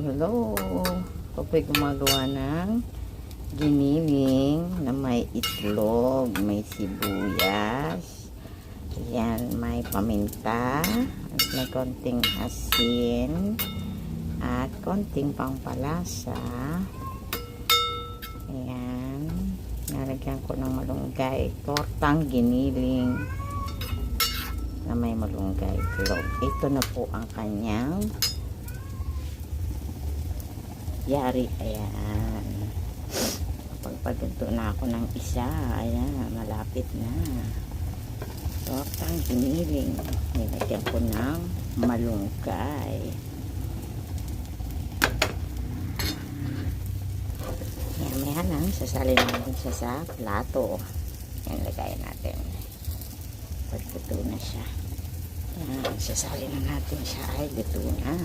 Hello. Ako po'y gumagawa ng giniling na may itlog, may sibuyas, yan, may paminta, at may konting asin, at konting pampalasa. Ayan. Nalagyan ko ng malunggay. Tortang giniling na may malunggay itlog. Ito na po ang kanyang yari. Ayan. Pagpaganto na ako ng isa. Ayan. Malapit na. Tortang giniling. Nilagyan ko ng malunggay. Ayan. May hanang. Sasalin natin siya sa plato. Ayan. Lagayan natin. Pagluto na siya. Ayan. Sasalin na natin siya. Ay, luto na.